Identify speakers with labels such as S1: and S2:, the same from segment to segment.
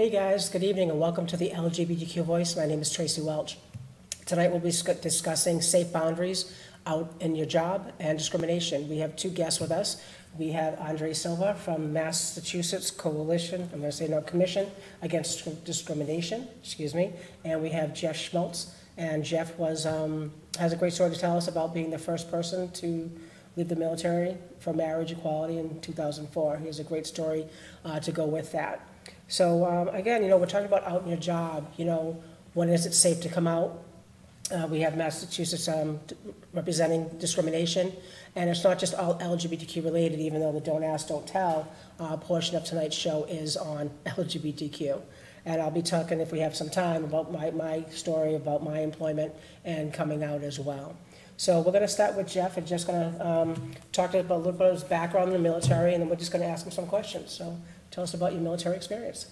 S1: Hey guys, good evening and welcome to the LGBTQ Voice. My name is Tracy Welch. Tonight we'll be discussing safe boundaries out in your job and discrimination. We have two guests with us. We have Andre Silva from Massachusetts Coalition, Commission Against Discrimination, and we have Jeff Schmeltz. And Jeff has a great story to tell us about being the first person to leave the military for marriage equality in 2004. He has a great story to go with that. So again, we're talking about out in your job. When is it safe to come out? We have Massachusetts representing discrimination, and it's not just all LGBTQ related, even though the Don't Ask, Don't Tell portion of tonight's show is on LGBTQ. And I'll be talking, if we have some time, about my story about my employment and coming out as well. So we're going to start with Jeff, and just going to talk to him about a little bit of his background in the military, and then we're just going to ask him some questions. So tell us about your military experience.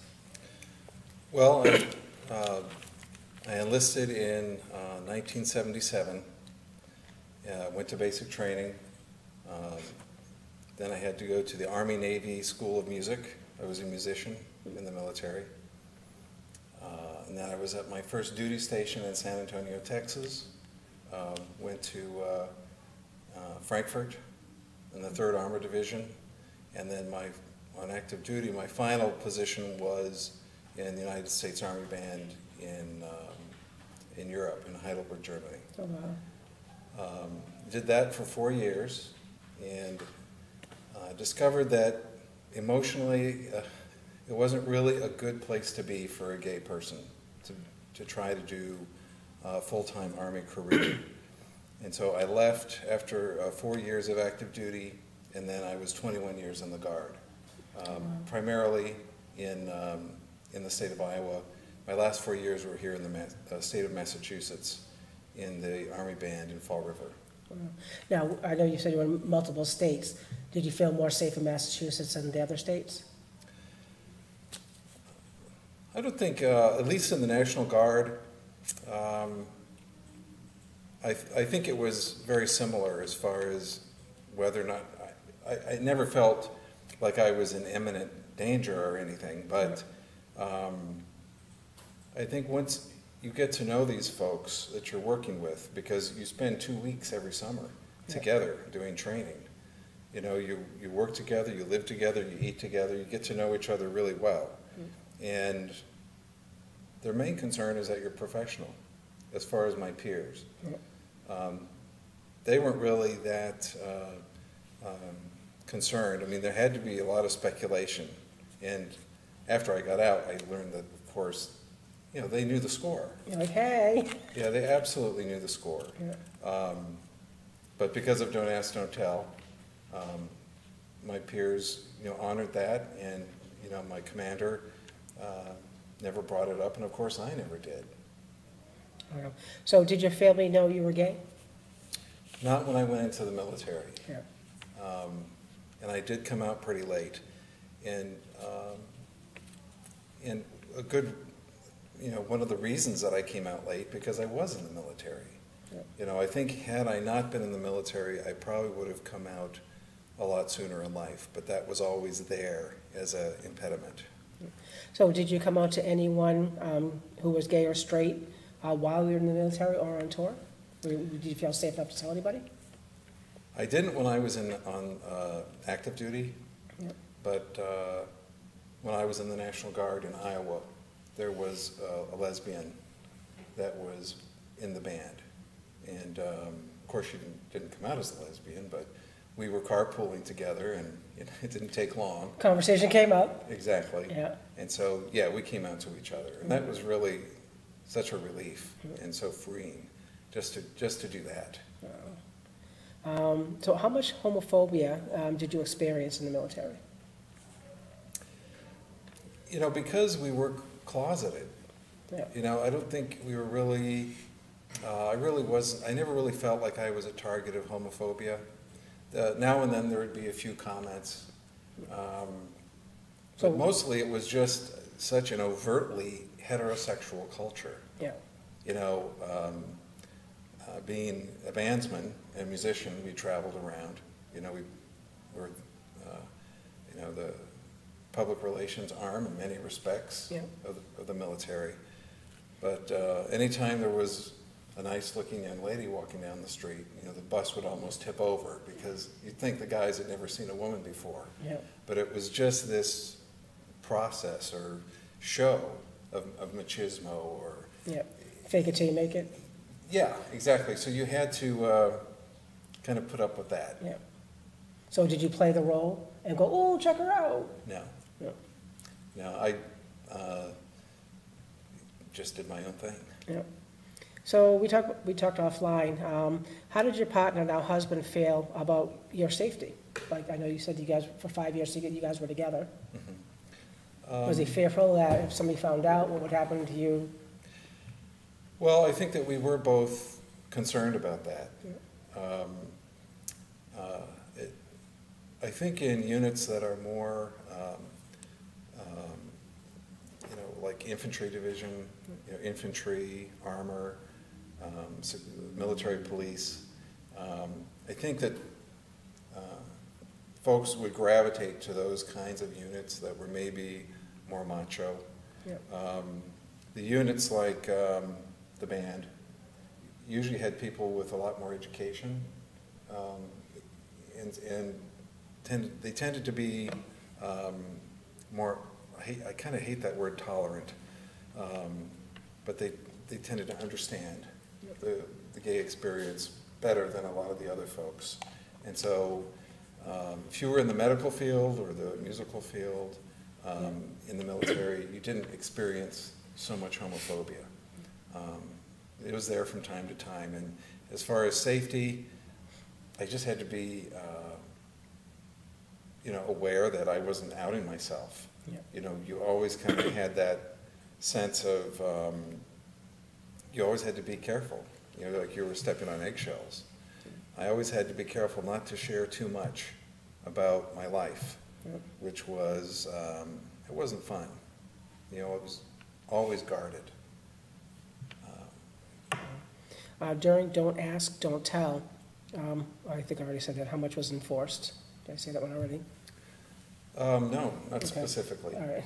S2: Well, I enlisted in 1977, went to basic training. Then I had to go to the Army-Navy School of Music. I was a musician in the military. And then I was at my first duty station in San Antonio, Texas. Went to Frankfurt in the 3rd Armored Division. And then on active duty, my final position was in the United States Army Band in Europe, in Heidelberg, Germany.
S1: Oh, wow.
S2: Did that for 4 years, and discovered that emotionally it wasn't really a good place to be for a gay person to try to do a full-time Army career. And so I left after 4 years of active duty, and then I was 21 years in the Guard, primarily in the state of Iowa. My last 4 years were here in the state of Massachusetts in the Army Band in Fall River.
S1: Now, I know you said you were in multiple states. Did you feel more safe in Massachusetts than the other states?
S2: I don't think, at least in the National Guard, I think it was very similar as far as whether or not, I never felt like I was in imminent danger or anything, but I think once you get to know these folks that you're working with, because you spend 2 weeks every summer together doing training. You work together, you live together, you eat together, you get to know each other really well. And their main concern is that you're professional, as far as my peers. They weren't really that concerned. I mean, there had to be a lot of speculation. And after I got out, I learned that, of course, they knew the score.
S1: You're like, hey.
S2: Yeah, they absolutely knew the score. But because of Don't Ask, Don't Tell, my peers, honored that, and my commander never brought it up, and of course I never did.
S1: So did your family know you were gay?
S2: Not when I went into the military.
S1: Yeah.
S2: And I did come out pretty late, and a good, one of the reasons that I came out late, because I was in the military. Yeah. I think had I not been in the military, I probably would have come out a lot sooner in life, but that was always there as an impediment.
S1: So did you come out to anyone who was gay or straight while you were in the military or on tour? Did you feel safe enough to tell anybody?
S2: I didn't when I was on active duty, but when I was in the National Guard in Iowa, there was a lesbian that was in the band. And of course she didn't come out as a lesbian, but we were carpooling together, and it didn't take long.
S1: Conversation came up.
S2: Exactly.
S1: Yeah.
S2: And so, we came out to each other. And that was really such a relief and so freeing just to do that.
S1: So how much homophobia did you experience in the military?
S2: Because we were closeted,
S1: Yeah.
S2: I don't think we were really, I never really felt like I was a target of homophobia. Now and then there would be a few comments, but mostly it was just such an overtly heterosexual culture.
S1: Yeah.
S2: Being a bandsman and musician, we traveled around. We were, public relations arm in many respects
S1: Yeah.
S2: of the military. But anytime there was a nice-looking young lady walking down the street, you know, the bus would almost tip over because you'd think the guys had never seen a woman before.
S1: Yeah.
S2: But it was just this process or show of machismo or...
S1: Yeah. Fake it till you make it.
S2: Yeah, exactly. So you had to kind of put up with that.
S1: Yeah. So did you play the role and go, oh, check her out?
S2: No.
S1: No.
S2: No, I just did my own thing.
S1: Yeah. So we talked offline. How did your partner, now husband, feel about your safety? Like, I know you said you guys, for 5 years, you guys were together.
S2: Mm-hmm.
S1: Was he fearful that if somebody found out, what would happen to you?
S2: Well, I think that we were both concerned about that.
S1: Yeah.
S2: I think in units that are more, you know, like infantry division, you know, infantry, armor, military police, I think that folks would gravitate to those kinds of units that were maybe more macho.
S1: Yeah.
S2: The units like the band usually had people with a lot more education, and they tended to be more, I kind of hate that word tolerant, but they tended to understand the gay experience better than a lot of the other folks. And so if you were in the medical field or the musical field, in the military, you didn't experience so much homophobia. It was there from time to time. And as far as safety, I just had to be, you know, aware that I wasn't outing myself.
S1: Yeah.
S2: You know, you always kind of had that sense of, you always had to be careful. You know, like you were stepping on eggshells. I always had to be careful not to share too much about my life, which was, it wasn't fun. You know, it was always guarded.
S1: During Don't Ask, Don't Tell, I think I already said that. How much was enforced? Did I say that one already?
S2: No, not
S1: Okay.
S2: specifically.
S1: All right.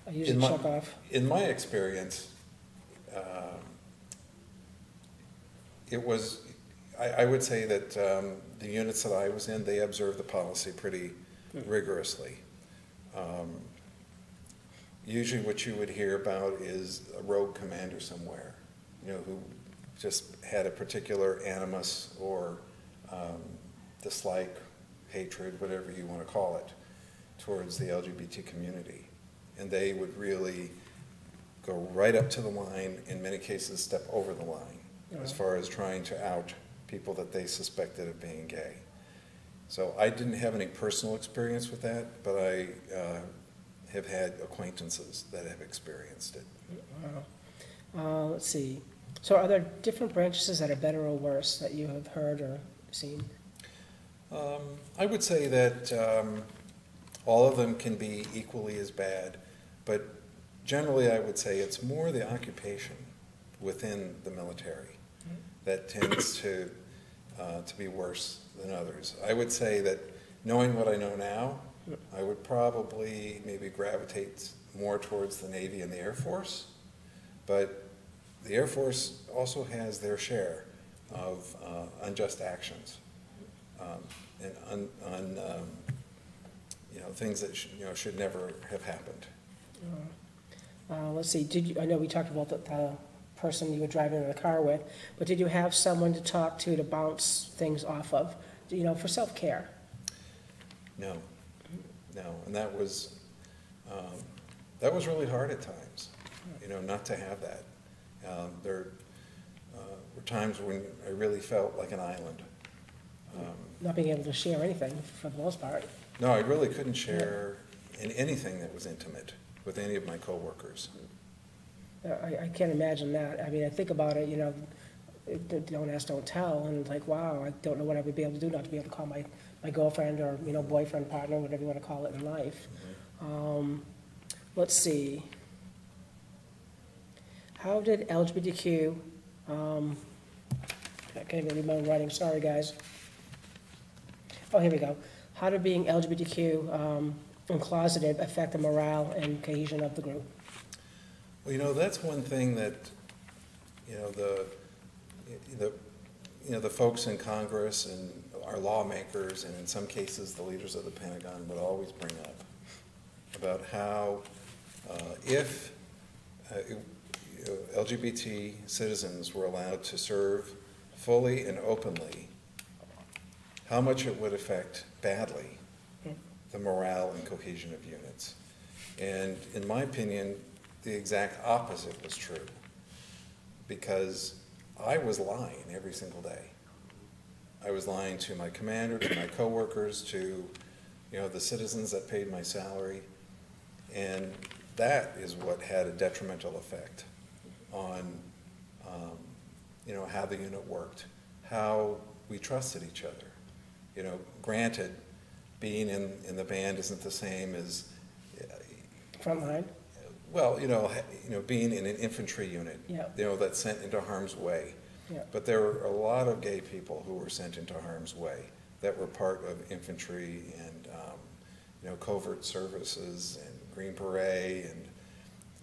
S1: I
S2: In
S1: usually
S2: my-
S1: check off.
S2: In my experience, it was, I would say that the units that I was in, they observed the policy pretty rigorously. Usually what you would hear about is a rogue commander somewhere, you know, who just had a particular animus or dislike, hatred, whatever you want to call it, towards the LGBT community. And they would really go right up to the line, in many cases step over the line, as far as trying to out people that they suspected of being gay. So I didn't have any personal experience with that, but I have had acquaintances that have experienced it.
S1: Wow. Let's see. So are there different branches that are better or worse that you have heard or seen?
S2: I would say that all of them can be equally as bad, but generally I would say it's more the occupation within the military that tends to be worse than others. I would say that knowing what I know now, I would probably maybe gravitate more towards the Navy and the Air Force, but the Air Force also has their share of unjust actions and you know, things that should never have happened.
S1: Let's see. I know we talked about the person you were driving in the car with, but did you have someone to talk to bounce things off of, you know, for self-care?
S2: No, and that was really hard at times, you know, not to have that. There were times when I really felt like an island.
S1: Not being able to share anything for the most part.
S2: No, I really couldn't share in anything that was intimate with any of my coworkers.
S1: I can't imagine that. I mean, I think about it, you know, don't ask, don't tell, and like, wow, I don't know what I would be able to do not to be able to call my girlfriend or, you know, boyfriend, partner, whatever you want to call it in life. Let's see. How did LGBTQ, I can't even read my own writing, sorry guys. Oh, here we go. How did being LGBTQ and closeted affect the morale and cohesion of the group?
S2: Well, that's one thing that, the folks in Congress and our lawmakers, and in some cases the leaders of the Pentagon, would always bring up about how if LGBT citizens were allowed to serve fully and openly, how much it would affect badly the morale and cohesion of units. And in my opinion, the exact opposite was true, because I was lying every single day. I was lying to my commander, to my coworkers, to the citizens that paid my salary, and that is what had a detrimental effect on how the unit worked, how we trusted each other. Granted, being in the band isn't the same as
S1: Frontline?
S2: well, being in an infantry unit,
S1: Yeah.
S2: That's sent into harm's way.
S1: Yeah.
S2: But there were a lot of gay people who were sent into harm's way that were part of infantry and covert services and Green Beret,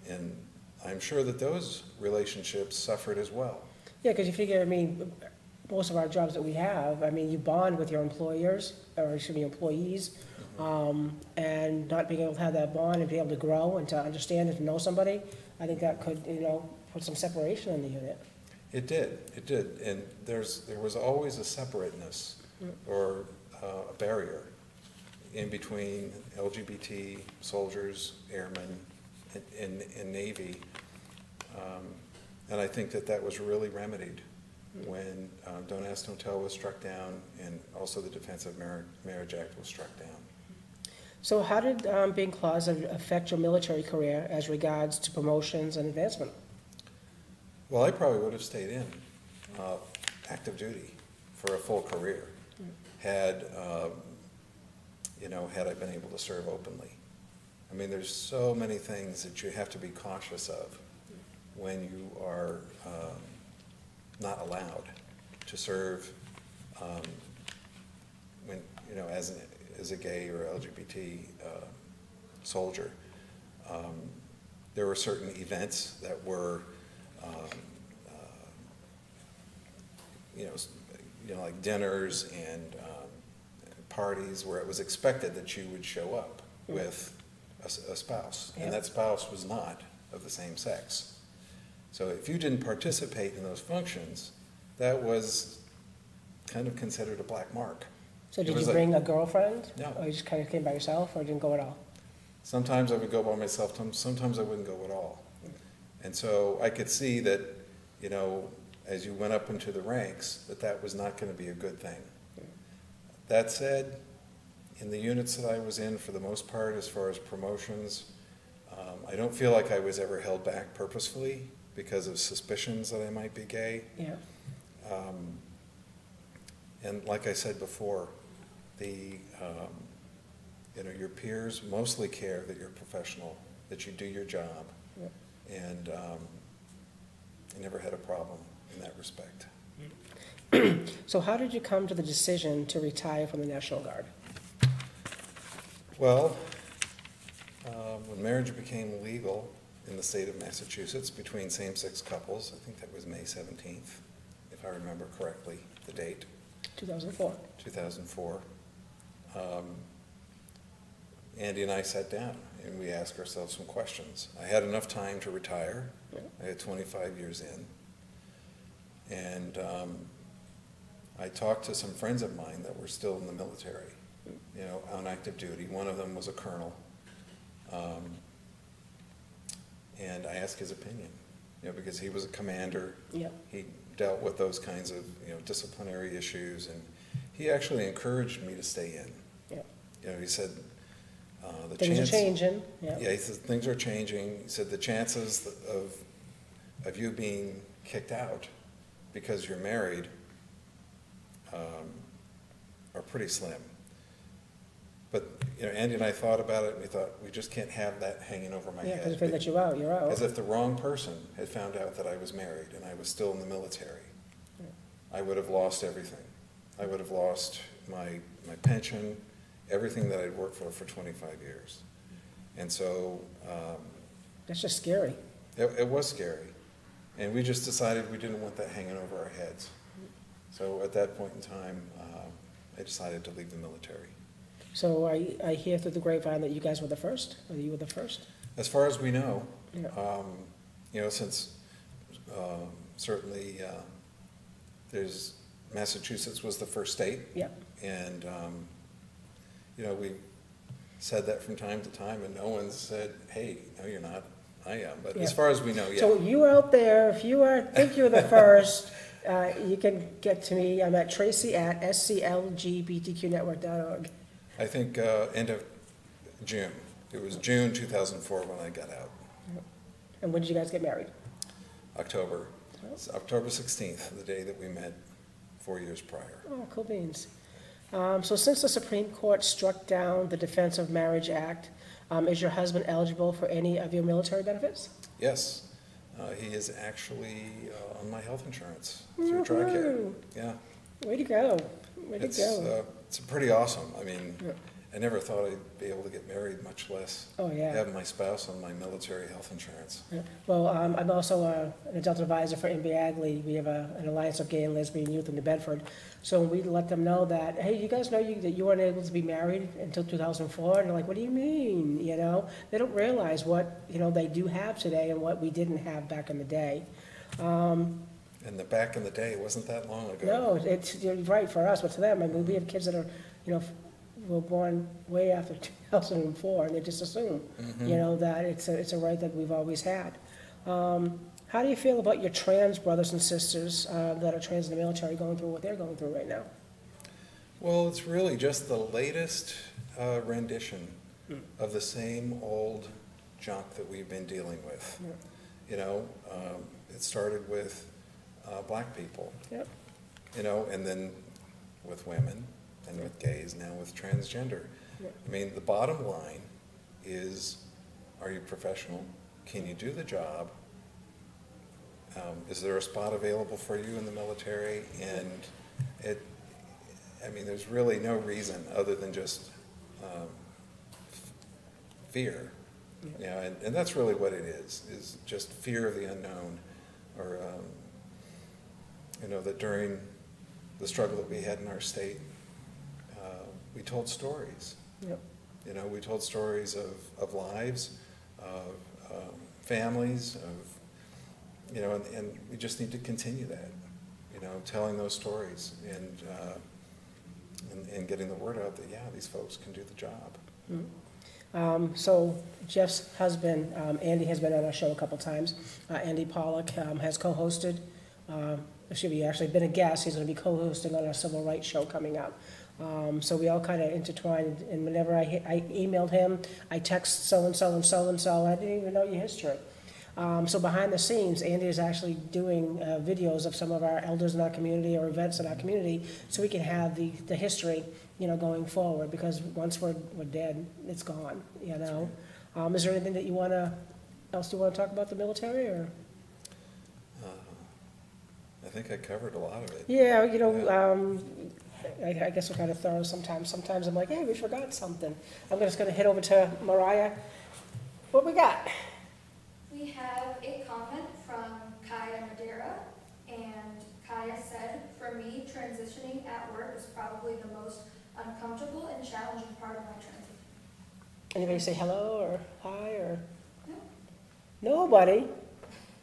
S2: and I'm sure that those relationships suffered as well.
S1: Yeah, because you figure, most of our jobs that we have, you bond with your employers, or excuse me, employees, and not being able to have that bond and be able to grow and to understand and to know somebody, I think that could, put some separation in the unit.
S2: It did, and there was always a separateness or a barrier in between LGBT soldiers, airmen, and Navy, and I think that was really remedied when Don't Ask, Don't Tell was struck down, and also the Defense of Marriage Act was struck down.
S1: So how did being closeted affect your military career as regards to promotions and advancement?
S2: Well, I probably would have stayed in active duty for a full career had I been able to serve openly. There's so many things that you have to be cautious of when you are not allowed to serve when as a gay or LGBT soldier. There were certain events that were like dinners and parties where it was expected that you would show up with a spouse, and that spouse was not of the same sex. So if you didn't participate in those functions, that was kind of considered a black mark.
S1: So did you bring a girlfriend?
S2: No.
S1: Or you just kind of came by yourself, or didn't go at all?
S2: Sometimes I would go by myself, sometimes I wouldn't go at all. And so I could see that, as you went up into the ranks, that was not going to be a good thing. That said, in the units that I was in, for the most part, as far as promotions, I don't feel like I was ever held back purposefully because of suspicions that I might be gay.
S1: Yeah.
S2: And like I said before, your peers mostly care that you're professional, that you do your job, and I never had a problem in that respect.
S1: So how did you come to the decision to retire from the National Guard?
S2: Well, when marriage became legal in the state of Massachusetts between same-sex couples, I think that was May 17th, if I remember correctly, the date.
S1: 2004.
S2: 2004. Andy and I sat down and we asked ourselves some questions. I had enough time to retire. I had 25 years in. And I talked to some friends of mine that were still in the military, on active duty. One of them was a colonel. And I asked his opinion, because he was a commander.
S1: Yeah.
S2: He dealt with those kinds of, disciplinary issues, and he actually encouraged me to stay in.
S1: Yeah.
S2: He said,
S1: things are changing.
S2: Yeah, he said things are changing. He said the chances of you being kicked out because you're married are pretty slim. But Andy and I thought about it, and we thought we just can't have that hanging over my head.
S1: Yeah, because if they let you out, you're out.
S2: As if the wrong person had found out that I was married and I was still in the military. I would have lost everything. I would have lost my pension everything that I'd worked for 25 years. And so
S1: That's just scary.
S2: it was scary. And we just decided we didn't want that hanging over our heads. So at that point in time, I decided to leave the military.
S1: So I hear through the grapevine that you guys were the first, or you were the first?
S2: As far as we know,
S1: Yeah.
S2: Since certainly there's Massachusetts was the first state.
S1: Yeah.
S2: And, we said that from time to time, and no one said, hey, no, you're not. I am. But as far as we know, yeah.
S1: So you out there, if you think you're the first, you can get to me. I'm at tracy@sclgbtqnetwork.org.
S2: I think end of June. It was June 2004 when I got out.
S1: And when did you guys get married?
S2: October. It's October 16th, the day that we met 4 years prior.
S1: Oh, cool beans. So since the Supreme Court struck down the Defense of Marriage Act, is your husband eligible for any of your military benefits?
S2: Yes. He is actually on my health insurance through TRICARE. Yeah.
S1: Way to go. Way to go.
S2: It's pretty awesome. I mean, I never thought I'd be able to get married, much less have my spouse on my military health insurance.
S1: Yeah. Well, I'm also an adult advisor for MBAGLE. We have an Alliance of Gay and Lesbian Youth in New Bedford. So we let them know that, hey, you guys know that you weren't able to be married until 2004? And they're like, what do you mean? They don't realize what, they do have today and what we didn't have back in the day.
S2: And the back in the day wasn't that long ago.
S1: No, you're right for us, but to them, I mean, we have kids that are, were born way after 2004, and they just assume, that it's a right that we've always had. How do you feel about your trans brothers and sisters that are trans in the military going through what they're going through right now?
S2: Well, it's really just the latest rendition of the same old junk that we've been dealing with. It started with black people, and then with women, and with gays, now with transgender. I mean, the bottom line is, are you professional? Can you do the job? Is there a spot available for you in the military? And there's really no reason other than just fear. And that's really what it is just fear of the unknown, or that during the struggle that we had in our state, we told stories. We told stories of lives, of families, and we just need to continue that, telling those stories and getting the word out that, these folks can do the job.
S1: So Jeff's husband, Andy, has been on our show a couple times. Andy Pollock has co-hosted, actually been a guest. He's going to be co-hosting on our civil rights show coming up. So we all kind of intertwined, and whenever I emailed him, I text so-and-so and so-and-so, and I didn't even know your history. So behind the scenes, Andy is actually doing videos of some of our elders in our community or events in our community, so we can have the history, going forward, because once we're dead, it's gone, Is there anything that else you want to talk about the military, or?
S2: I think I covered a lot of it.
S1: Yeah, I guess we're kind of thorough sometimes. Sometimes I'm like, hey, we forgot something. I'm just going to head over to Mariah. What we got?
S3: We have a comment from Kaya Madeira, and Kaya said, for me, transitioning at work is probably the most uncomfortable and challenging part of my transition.
S1: Anybody say hello or hi or?
S3: No.
S1: Nobody?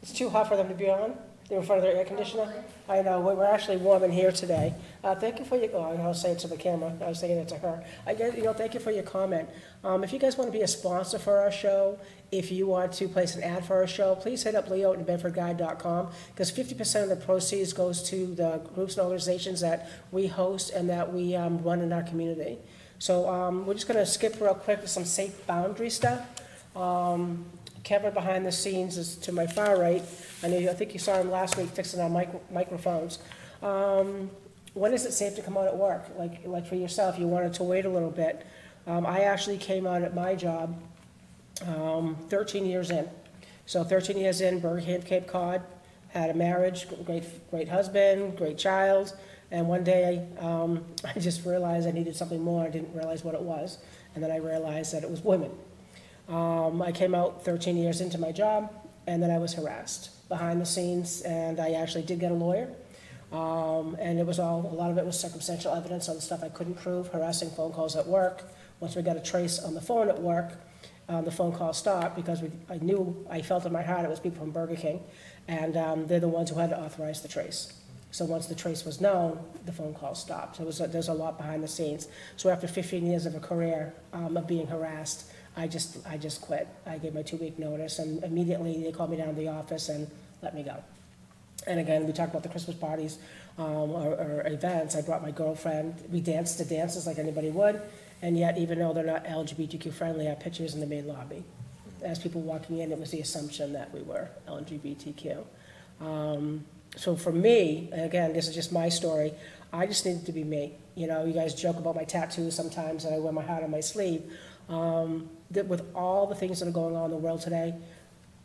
S1: It's too hot for them to be on? They're in front of their air conditioner?
S3: Probably.
S1: I know, we're actually warm in here today. Thank you for your, I'll say it to the camera, I was saying it to her. Thank you for your comment. If you guys want to be a sponsor for our show, if you want to place an ad for our show, please hit up Leo at BedfordGuide.com, because 50% of the proceeds goes to the groups and organizations that we host and that we run in our community. So we're just going to skip real quick to some safe boundary stuff. Kevin behind the scenes is to my far right. I think you saw him last week fixing our microphones. When is it safe to come out at work? Like for yourself, you wanted to wait a little bit. I actually came out at my job 13 years in. So 13 years in, Bergen, Cape Cod, had a marriage, great husband, great child, And one day, I just realized I needed something more. I didn't realize what it was. And then I realized that it was women. I came out 13 years into my job, and then I was harassed behind the scenes, and I actually did get a lawyer. And it was a lot of it was circumstantial evidence on the stuff I couldn't prove, harassing phone calls at work. Once we got a trace on the phone at work, the phone call stopped because I felt in my heart it was people from Burger King, and they're the ones who had to authorize the trace. So once the trace was known, the phone call stopped. So there's a lot behind the scenes. So after 15 years of a career of being harassed, I just quit. I gave my 2-week notice, and immediately they called me down to the office and let me go. And again, we talked about the Christmas parties or events. I brought my girlfriend. We danced to dances like anybody would, and yet even though they're not LGBTQ friendly, our pictures in the main lobby. As people walking in, it was the assumption that we were LGBTQ. So for me, and again, this is just my story, I just needed to be me. You know, you guys joke about my tattoos sometimes, and I wear my heart on my sleeve. That with all the things that are going on in the world today,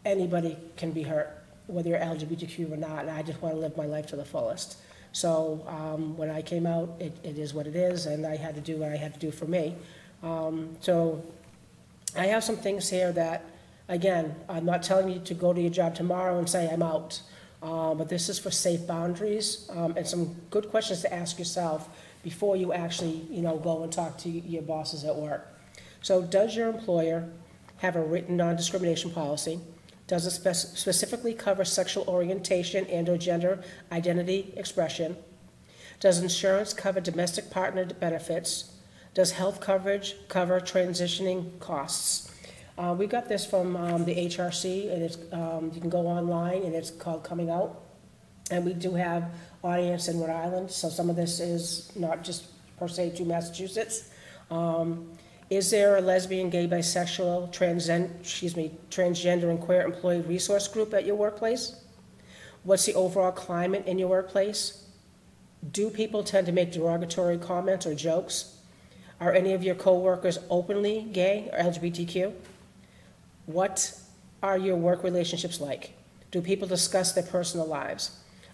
S1: anybody can be hurt, whether you're LGBTQ or not, and I just want to live my life to the fullest. So when I came out, it is what it is, and I had to do what I had to do for me. So I have some things here that, again, I'm not telling you to go to your job tomorrow and say I'm out. But this is for safe boundaries and some good questions to ask yourself before you actually, go and talk to your bosses at work. So does your employer have a written non-discrimination policy? Does it specifically cover sexual orientation and/or gender identity expression? Does insurance cover domestic partner benefits? Does health coverage cover transitioning costs? We got this from the HRC, and it's, you can go online, and it's called Coming Out. And we do have audience in Rhode Island, so some of this is not just per se to Massachusetts. Is there a lesbian, gay, bisexual, transgender, and queer employee resource group at your workplace? What's the overall climate in your workplace? Do people tend to make derogatory comments or jokes? Are any of your coworkers openly gay or LGBTQ? What are your work relationships like? Do people discuss their personal lives?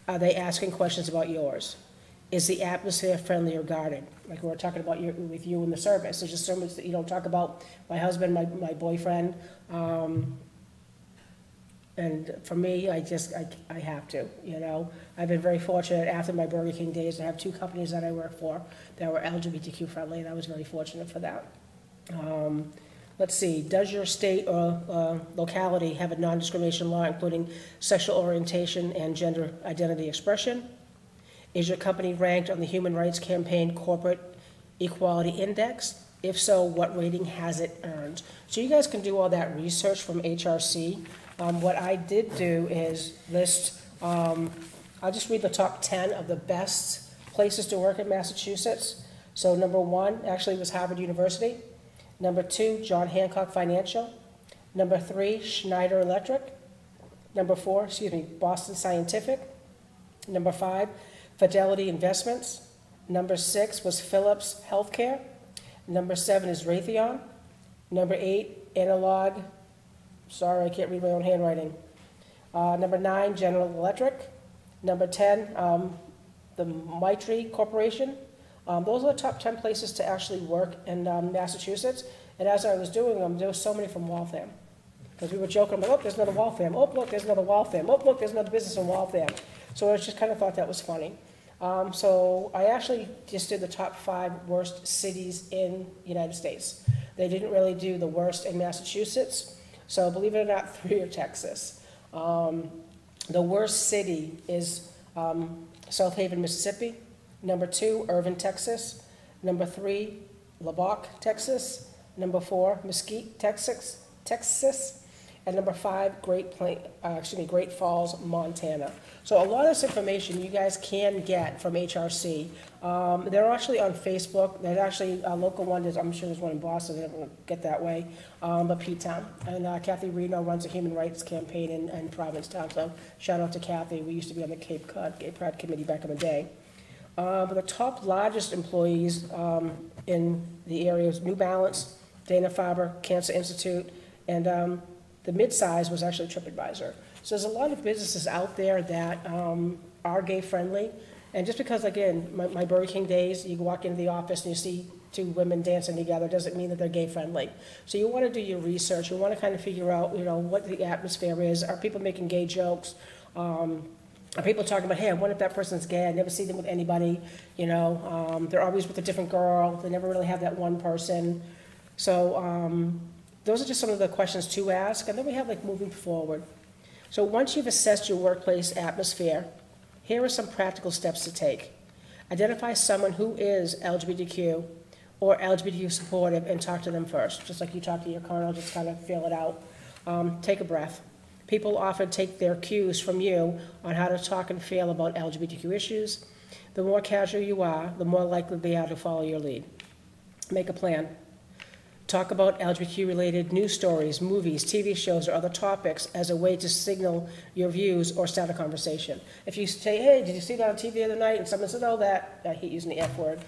S1: Are they asking questions about yours? Is the atmosphere friendly or guarded? Like we were talking about with you in the service. There's just so much that you don't talk about my husband, my boyfriend. And for me, I have to, I've been very fortunate after my Burger King days to have 2 companies that I work for that were LGBTQ friendly, and I was very fortunate for that. Let's see, does your state or locality have a non-discrimination law including sexual orientation and gender identity expression? Is your company ranked on the Human Rights Campaign Corporate Equality Index? If so, what rating has it earned? So you guys can do all that research from HRC. What I did do is list, I'll just read the top 10 of the best places to work in Massachusetts. So number 1 actually was Harvard University. Number 2, John Hancock Financial. Number 3, Schneider Electric. Number 4, Boston Scientific. Number 5, Fidelity Investments. Number 6 was Philips Healthcare. Number 7 is Raytheon. Number 8, Analog. Sorry, I can't read my own handwriting. Number 9, General Electric. Number 10, the Maitri Corporation. Those are the top 10 places to actually work in Massachusetts. And as I was doing them, there were so many from Waltham. Because we were joking about, oh, there's another Waltham. Oh, look, there's another Waltham. Oh, look, there's another business in Waltham. So I just kind of thought that was funny. So I actually just did the top 5 worst cities in the United States. They didn't really do the worst in Massachusetts. So believe it or not, 3 are Texas. The worst city is South Haven, Mississippi. Number 2, Irving, Texas. Number 3, Lubbock, Texas. Number 4, Mesquite, Texas. And number 5, Great Falls, Montana. So a lot of this information you guys can get from HRC. They're actually on Facebook. There's actually a local one. I'm sure there's one in Boston. They don't get that way. But P-Town. And Kathy Reno runs a human rights campaign in Provincetown. So shout out to Kathy. We used to be on the Cape Cod Gay Pride Committee back in the day. But the top largest employees in the area is New Balance, Dana-Farber, Cancer Institute, and the mid-size was actually TripAdvisor. So there's a lot of businesses out there that are gay-friendly, And just because, again, my Burger King days, you walk into the office and you see two women dancing together, doesn't mean that they're gay friendly. So you want to do your research. You want to kind of figure out, what the atmosphere is. Are people making gay jokes? Are people talking about, hey, I wonder if that person's gay? I never see them with anybody. They're always with a different girl. They never really have that one person. So those are just some of the questions to ask. And then we have moving forward. So once you've assessed your workplace atmosphere, here are some practical steps to take. Identify someone who is LGBTQ or LGBTQ supportive and talk to them first. Just like you talk to your colonel, just kind of feel it out. Take a breath. People often take their cues from you on how to talk and feel about LGBTQ issues. The more casual you are, the more likely they are to follow your lead. Make a plan. Talk about LGBTQ-related news stories, movies, TV shows, or other topics as a way to signal your views or start a conversation. If you say, hey, did you see that on TV the other night? And someone says, oh, that, I hate using the F word,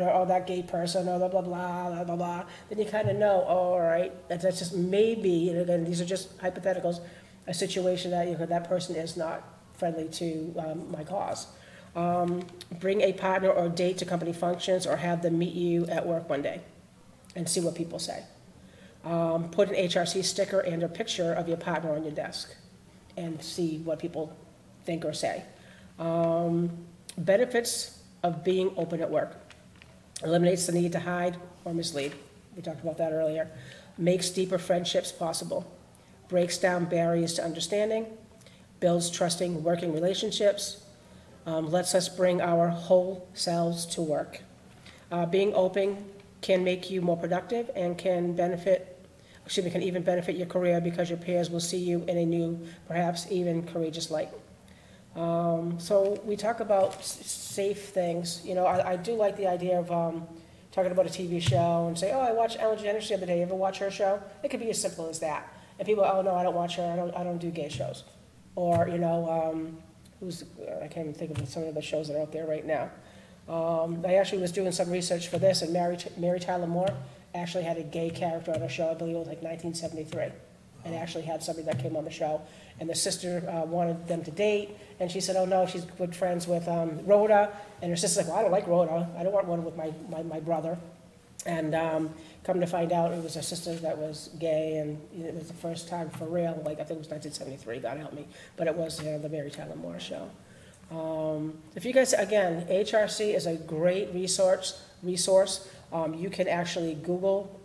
S1: or oh, that gay person, or blah, blah, blah, blah, blah, blah, then you kind of know, oh, all right, that's just maybe, and again, these are just hypotheticals, a situation that that person is not friendly to my cause. Bring a partner or date to company functions or have them meet you at work one day and see what people say. Put an HRC sticker and a picture of your partner on your desk and see what people think or say. Benefits of being open at work. Eliminates the need to hide or mislead. We talked about that earlier. Makes deeper friendships possible. Breaks down barriers to understanding. Builds trusting working relationships. Lets us bring our whole selves to work. Being open can make you more productive and can even benefit your career because your peers will see you in a new, perhaps even courageous light. So we talk about safe things. I do like the idea of talking about a TV show and say, oh, I watched Ellen DeGeneres the other day. You ever watch her show? It could be as simple as that. And people, oh, no, I don't watch her. I don't do gay shows. Or, I can't even think of some of the shows that are out there right now. I actually was doing some research for this, and Mary Tyler Moore actually had a gay character on her show. I believe it was 1973, and actually had somebody that came on the show. And the sister wanted them to date, and she said, oh no, she's good friends with Rhoda. And her sister's like, well, I don't like Rhoda. I don't want one with my brother. And come to find out, it was her sister that was gay, and it was the first time for real. I think it was 1973, God help me. But it was the Mary Tyler Moore show. If you guys, again, HRC is a great resource. You can actually Google,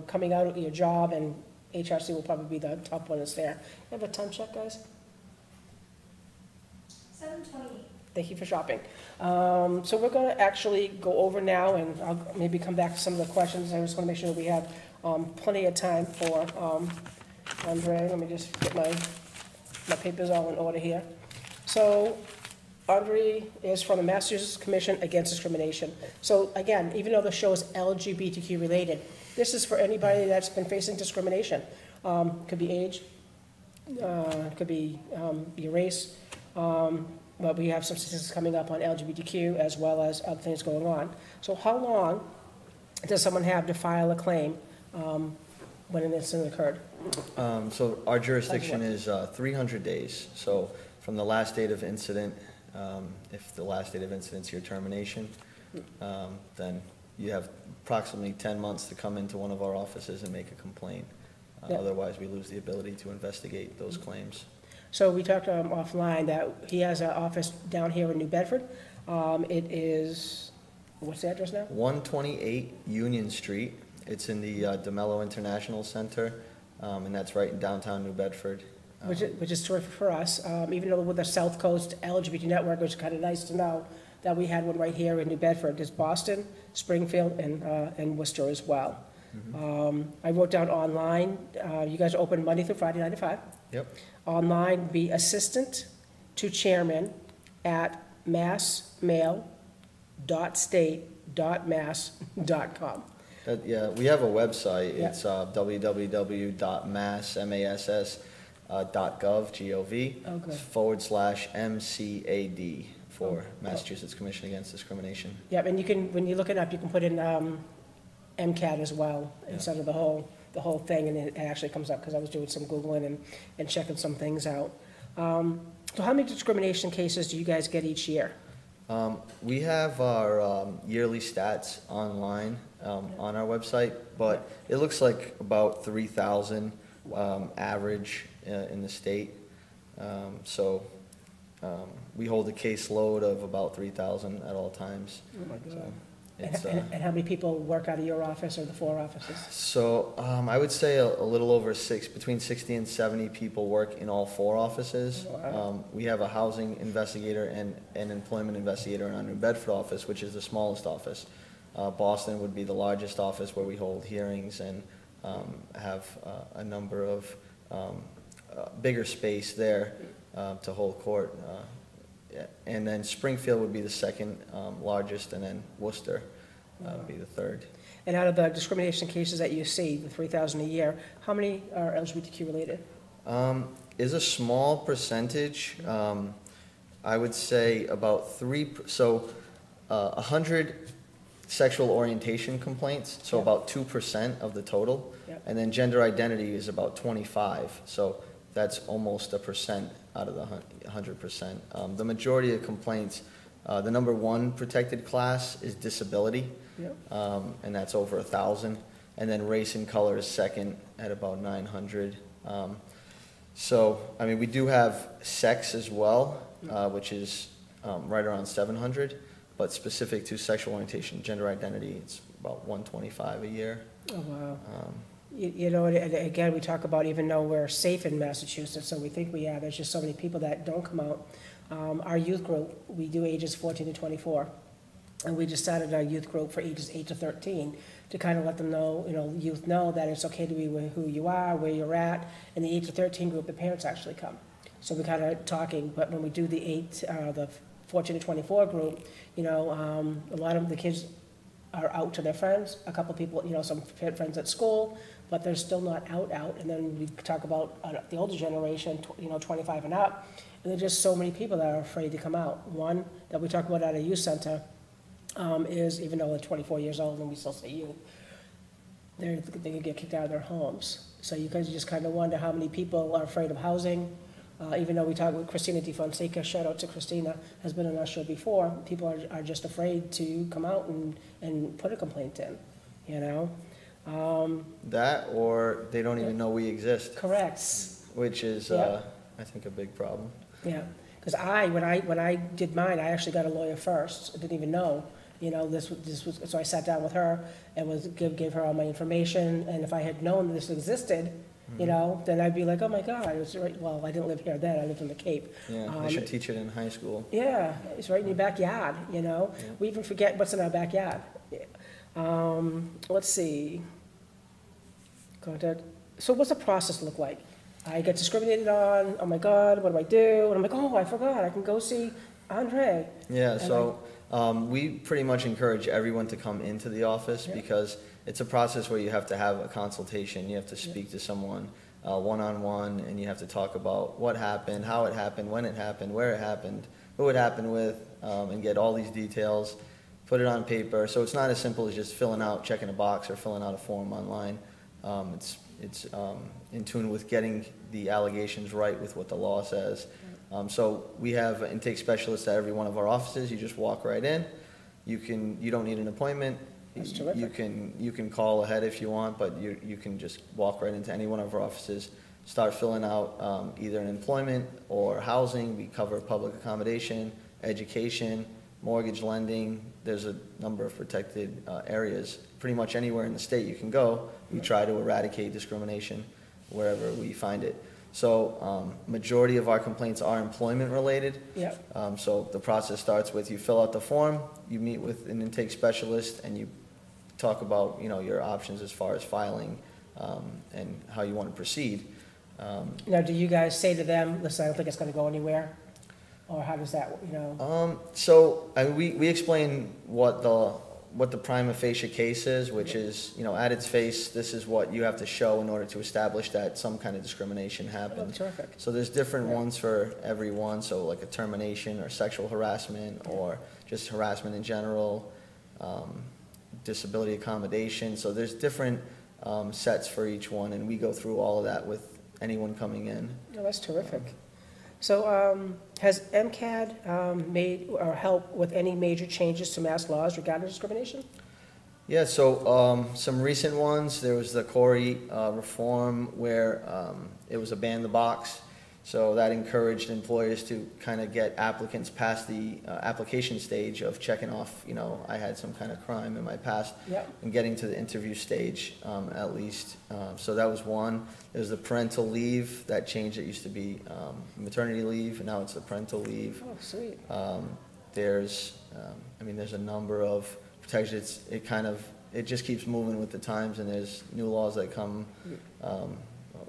S1: coming out of your job, and HRC will probably be the top one that's there. You have a time check, guys?
S3: 7:28.
S1: Thank you for shopping. So we're going to actually go over now, and I'll maybe come back to some of the questions. I just want to make sure that we have plenty of time for Andre. Let me just get my papers all in order here. So Andre is from the Massachusetts Commission Against Discrimination. So again, even though the show is LGBTQ related, this is for anybody that's been facing discrimination. Could be age, could be your race, but we have some statistics coming up on LGBTQ as well as other things going on. So how long does someone have to file a claim when an incident occurred?
S4: So our jurisdiction is 300 days. So from the last date of incident, if the last date of incident is your termination, then you have approximately 10 months to come into one of our offices and make a complaint.
S1: Yep.
S4: Otherwise, we lose the ability to investigate those claims.
S1: So we talked offline that he has an office down here in New Bedford. It is, what's the address now?
S4: 128 Union Street. It's in the DeMello International Center, and that's right in downtown New Bedford.
S1: Which is terrific for us. Even though with the South Coast LGBT Network, which is kind of nice to know that we had one right here in New Bedford. There's Boston, Springfield, and Worcester as well. Mm-hmm. I wrote down online. You guys are open Monday through Friday, 9 to 5.
S4: Yep.
S1: Online, be assistant to chairman at massmail.state.mass.com.
S4: Yeah, we have a website.
S1: Yeah.
S4: It's www.mass.gov /MCAD for Massachusetts Commission Against Discrimination.
S1: Yep, and you can, when you look it up, you can put in MCAT as well instead of the whole thing, and it actually comes up because I was doing some Googling and checking some things out. So how many discrimination cases do you guys get each year?
S4: We have our yearly stats online on our website, but it looks like about 3,000 average in the state. So we hold a caseload of about 3,000 at all times.
S1: Oh my
S4: So
S1: God.
S4: it's,
S1: And how many people work out of your office or the 4 offices?
S4: So I would say a little over between 60 and 70 people work in all 4 offices.
S1: Wow.
S4: We have a housing investigator and an employment investigator in our New Bedford office, which is the smallest office. Boston would be the largest office where we hold hearings and have a number of bigger space there to hold court. And then Springfield would be the second largest, and then Worcester would be the third.
S1: And out of the discrimination cases that you see, the 3,000 a year, how many are LGBTQ related?
S4: Is a small percentage. I would say about 100 sexual orientation complaints, so
S1: Yep.
S4: about 2% of the total.
S1: Yep.
S4: And then gender identity is about 25, so that's almost 1% out of the 100%. The majority of complaints, the number 1 protected class is disability,
S1: Yep.
S4: and that's over 1,000. And then race and color is second at about 900. So, I mean, we do have sex as well, which is right around 700, but specific to sexual orientation, gender identity, it's about 125 a year.
S1: Oh, wow. You know, and again, we talk about even though we're safe in Massachusetts, so we think we are, there's just so many people that don't come out. Our youth group, we do ages 14 to 24, and we just started our youth group for ages 8 to 13 to kind of let them know, youth know that it's okay to be who you are, where you're at. In the 8 to 13 group, the parents actually come. So we're kind of talking, but when we do the 14 to 24 group, a lot of the kids are out to their friends, a couple people, some friends at school, but they're still not out. And then we talk about the older generation, 25 and up, and there's just so many people that are afraid to come out. One that we talk about at a youth center is, even though they're 24 years old and we still say youth, they could get kicked out of their homes. So you guys just kind of wonder how many people are afraid of housing. Even though we talk with Christina DeFonseca, shout out to Christina, has been on our show before, people are just afraid to come out and put a complaint in,
S4: That, or they don't even know we exist.
S1: Correct.
S4: Which is,
S1: Yeah.
S4: I think, a big problem.
S1: Yeah, because when I did mine, I actually got a lawyer first. I didn't even know, this was, so I sat down with her and gave her all my information. And if I had known this existed, then I'd be like, oh my God, it's right. Well, I didn't live here then. I lived in the Cape.
S4: Yeah, they should teach it in high school.
S1: Yeah, it's right in your backyard.
S4: Yeah.
S1: We even forget what's in our backyard. Let's see. Contact. So what's the process look like? I get discriminated on. Oh my God, what do I do? And I'm like, oh, I forgot. I can go see Andre.
S4: Yeah,
S1: And
S4: so we pretty much encourage everyone to come into the office
S1: Yeah.
S4: because it's a process where you have to have a consultation. You have to speak to someone one-on-one, and you have to talk about what happened, how it happened, when it happened, where it happened, who it happened with, and get all these details, put it on paper. So it's not as simple as just checking a box or filling out a form online. It's in tune with getting the allegations right with what the law says. So we have intake specialists at every one of our offices. You just walk right in. You don't need an appointment.
S1: That's terrific.
S4: You can call ahead if you want, but you can just walk right into any one of our offices, start filling out either an employment or housing. We cover public accommodation, education, mortgage lending. There's a number of protected areas. Pretty much anywhere in the state you can go, we try to eradicate discrimination wherever we find it. So majority of our complaints are employment related.
S1: Yeah.
S4: So the process starts with you fill out the form, you meet with an intake specialist, and you talk about your options as far as filing and how you want to proceed.
S1: Now, do you guys say to them, listen, I don't think it's going to go anywhere? Or how does that,
S4: So we explain what the prima facie case is, which is, at its face, this is what you have to show in order to establish that some kind of discrimination happened.
S1: Oh, terrific.
S4: So there's different ones for everyone, so like a termination or sexual harassment or just harassment in general, disability accommodation. So there's different sets for each one, and we go through all of that with anyone coming in.
S1: Oh, that's terrific. So has MCAD made or helped with any major changes to mass laws regarding discrimination?
S4: Yeah, so some recent ones, there was the Corey reform where it was a ban the box. So that encouraged employers to kind of get applicants past the application stage of checking off, you know, I had some kind of crime in my past,
S1: Yep.
S4: and getting to the interview stage at least. So that was one. There's the parental leave, that change. It used to be maternity leave, and now it's the parental leave.
S1: Oh, sweet.
S4: There's, I mean, there's a number of protections. It just keeps moving with the times, and there's new laws that come,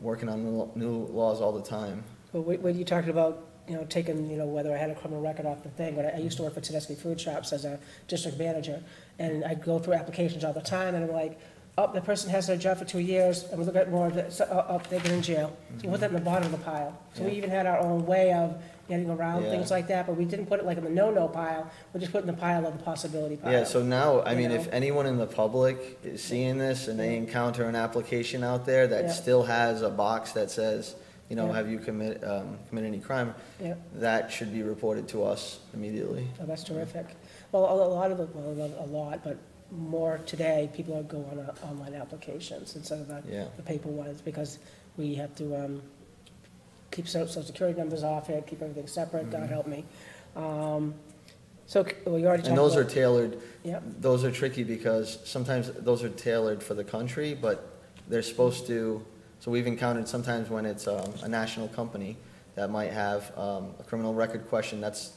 S4: working on new laws all the time.
S1: Well, when you talked about, you know, taking, you know, whether I had a criminal record off the thing, when I used to work for Tedeschi Food Shops as a district manager, and I'd go through applications all the time, and I'm like, oh, the person has their job for 2 years, and we look at more of it, so, they get in jail. So we put that in the bottom of the pile. So we
S4: Yeah.
S1: even had our own way of getting around
S4: Yeah.
S1: things like that, but we didn't put it like in the no-no pile, we just put it in the pile of the possibility pile.
S4: Yeah, so now, I mean,
S1: You
S4: if
S1: know?
S4: anyone in the public is seeing this and they encounter an application out there that
S1: Yeah.
S4: still has a box that says, you know,
S1: Yeah.
S4: have you commit any crime,
S1: Yeah.
S4: that should be reported to us immediately.
S1: Oh, that's terrific. Well, a lot of the, well, a lot, but more today, people are going on online applications instead of
S4: Yeah.
S1: the paper ones, because we have to keep social security numbers off it, keep everything separate, God help me. So, well, you already talked
S4: And those are
S1: about.
S4: tailored,
S1: Yep,
S4: those are tricky because sometimes those are tailored for the country, but they're supposed to, so we've encountered sometimes when it's a national company that might have a criminal record question that's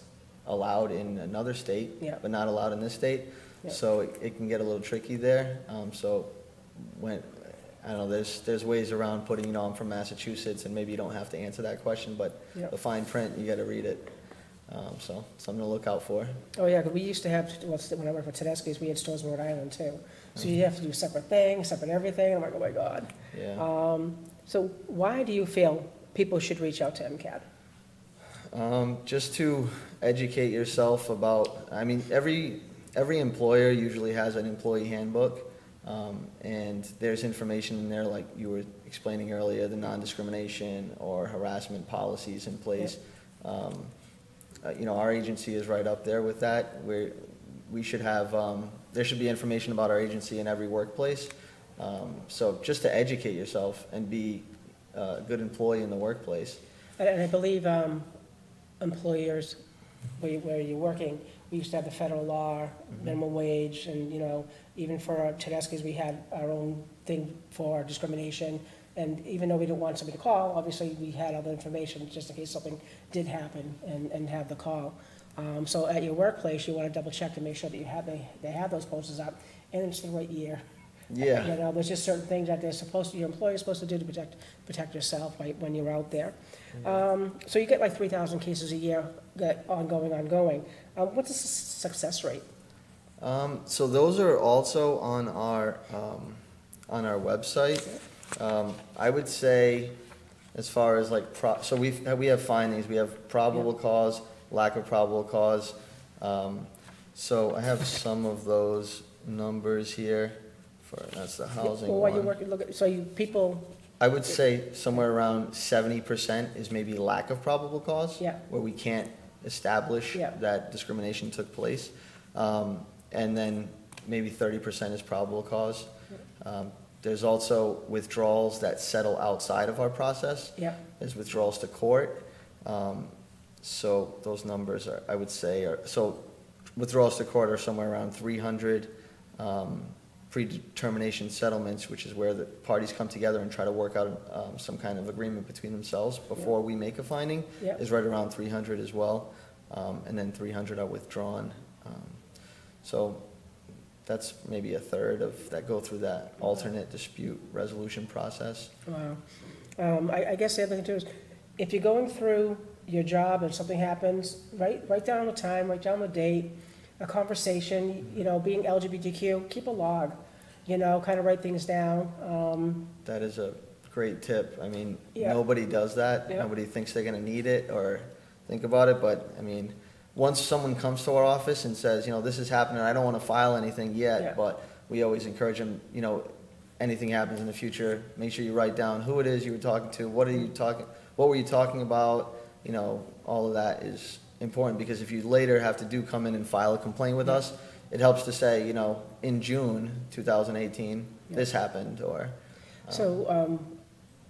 S4: allowed in another state,
S1: Yeah.
S4: but not allowed in this state.
S1: Yeah.
S4: So it can get a little tricky there. So when, I don't know, there's ways around putting, you know, I'm from Massachusetts, and maybe you don't have to answer that question, but
S1: Yep.
S4: the fine print, you gotta read it. So something to look out for.
S1: oh, yeah, 'cause we used to have, well, when I worked for Tedeschi's, we had stores in Rhode Island too. So you have to do separate things, separate everything, I'm like, oh my God.
S4: Yeah.
S1: So why do you feel people should reach out to MCAD?
S4: Just to educate yourself about, I mean, every employer usually has an employee handbook, and there's information in there, like you were explaining earlier, the non-discrimination or harassment policies in place. You know, our agency is right up there with that. We should have, there should be information about our agency in every workplace. So just to educate yourself and be a good employee in the workplace.
S1: And I believe employers, where you're working, we used to have the federal law, minimum wage, and, you know, even for our Tedeschi's, we had our own thing for discrimination. And even though we didn't want somebody to call, obviously, we had all the information just in case something did happen and have the call. So at your workplace, you want to double check to make sure that they have those posters up, and it's the right year.
S4: Yeah.
S1: You know, there's just certain things that your employer's supposed to do to protect yourself, right, when you're out there. So you get like 3,000 cases a year, that ongoing. What's the success rate?
S4: So those are also on our website. I would say, as far as like, so we have findings, we have probable cause, lack of probable cause. So I have some of those numbers here, that's the housing
S1: Well, while you're
S4: one.
S1: working, so people,
S4: I would say somewhere around 70% is maybe lack of probable cause.
S1: Yeah.
S4: Where we can't establish
S1: Yeah.
S4: that discrimination took place. And then maybe 30% is probable cause. There's also withdrawals that settle outside of our process.
S1: yeah,
S4: There's withdrawals to court. So those numbers are, I would say, so withdrawals to court are somewhere around 300. Predetermination settlements, which is where the parties come together and try to work out some kind of agreement between themselves before we make a finding,
S1: Yeah.
S4: is right around 300 as well. And then 300 are withdrawn. So that's maybe a third of that go through that alternate dispute resolution process.
S1: wow. I guess the other thing too is, if you're going through your job and something happens, write down the time, write down the date, a conversation, you know, being LGBTQ, keep a log, you know, kind of write things down.
S4: That is a great tip. I mean,
S1: Yeah.
S4: nobody does that.
S1: Yeah.
S4: Nobody thinks they're gonna need it or think about it, but I mean, once someone comes to our office and says, you know, this is happening, I don't wanna file anything
S1: Yeah.
S4: yet, but we always encourage them, you know, anything happens in the future, make sure you write down who it is you were talking to, what were you talking about, you know, all of that is important, because if you later have to come in and file a complaint with us, it helps to say, you know, in June 2018, this happened, or.
S1: So,